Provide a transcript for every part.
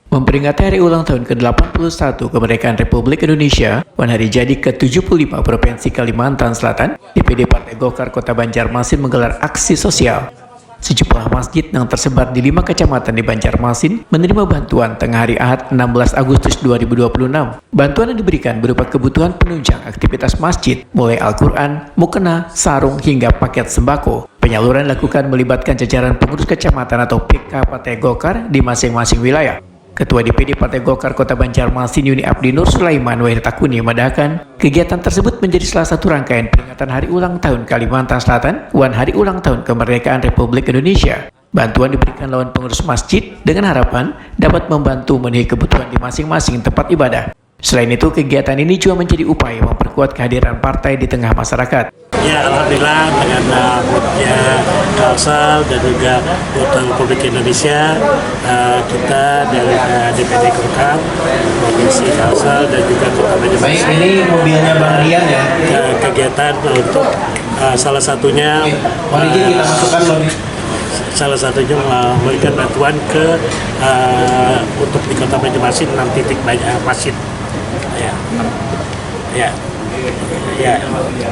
Memperingati hari ulang tahun ke-81 kemerdekaan Republik Indonesia, wan hari jadi ke-75 Provinsi Kalimantan Selatan, DPD Partai Golkar Kota Banjarmasin menggelar aksi sosial. Sejumlah masjid yang tersebar di 5 kecamatan di Banjarmasin menerima bantuan tengah hari Ahad 16 Agustus 2026. Bantuan yang diberikan berupa kebutuhan penunjang aktivitas masjid, mulai Al-Quran, mukena, sarung, hingga paket sembako. Penyaluran dilakukan melibatkan jajaran pengurus kecamatan atau PK Partai Golkar di masing-masing wilayah. Ketua DPD Partai Golkar Kota Banjarmasin Yuni Abdi Nur Sulaiman Wahid-Takuni mengatakan, kegiatan tersebut menjadi salah satu rangkaian peringatan Hari Ulang Tahun Kalimantan Selatan, wan Hari Ulang Tahun Kemerdekaan Republik Indonesia. Bantuan diberikan lawan pengurus masjid dengan harapan dapat membantu memenuhi kebutuhan di masing-masing tempat ibadah. Selain itu, kegiatan ini juga menjadi upaya memperkuat kehadiran partai di tengah masyarakat. Ya, alhamdulillah dengan moodnya Kalsel dan juga Kota Republik Indonesia, kita dari DPD Golkar Provinsi Kalsel dan juga Kota Banjarmasin. Ini mobilnya Bang Rian ya. Kegiatan untuk salah satunya kita masukkan salah satunya memberikan bantuan ke untuk di Kota Banjarmasin 6 titik banyak masjid. Ya.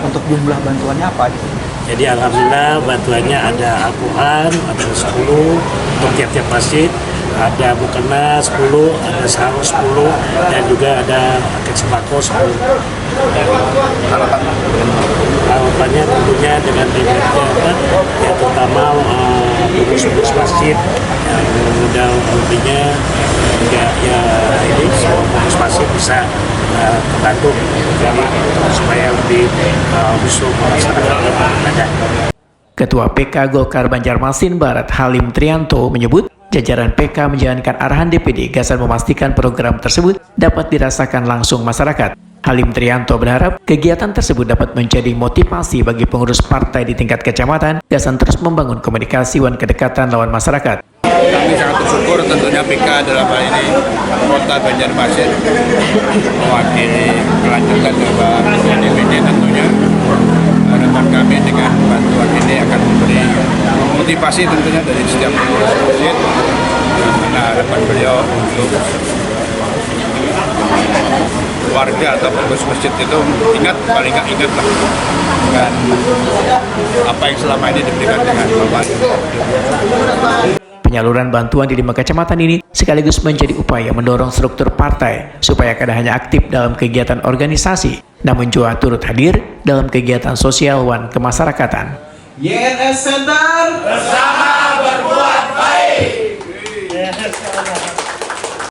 Untuk jumlah bantuannya apa gitu? Jadi alhamdulillah bantuannya ada Al-Quran, ada 10 untuk tiap-tiap masjid, ada mukena 10, ada sarung 10, dan juga ada paket sembako 10. Harapannya tentunya dengan banyaknya ya terutama pengurus masjid yang mudah lebihnya juga ya ini semua pengurus masjid bisa terbantu supaya lebih bisa melaksanakan ibadah. Ketua PK Golkar Banjarmasin Barat Halim Trianto menyebut, jajaran PK menjalankan arahan DPD Gasan memastikan program tersebut dapat dirasakan langsung masyarakat. Halim Trianto berharap kegiatan tersebut dapat menjadi motivasi bagi pengurus partai di tingkat kecamatan. Gasan terus membangun komunikasi dan kedekatan lawan masyarakat. Kami sangat bersyukur tentunya PK dalam hal ini Kota Banjarmasin mewakili kelanjutan dari DPD tentunya. Harapan kami dengan bantuan ini akan memberi motivasi tentunya dari setiap pengurus masjid. Karena harapan beliau untuk warga atau pengurus masjid itu paling nggak ingat lah dengan apa yang selama ini diberikan dengan Bapak. Penyaluran bantuan di 5 kecamatan ini sekaligus menjadi upaya mendorong struktur partai supaya tidak hanya aktif dalam kegiatan organisasi, namun juga turut hadir dalam kegiatan sosial wan kemasyarakatan. YNS Center bersama berbuat baik.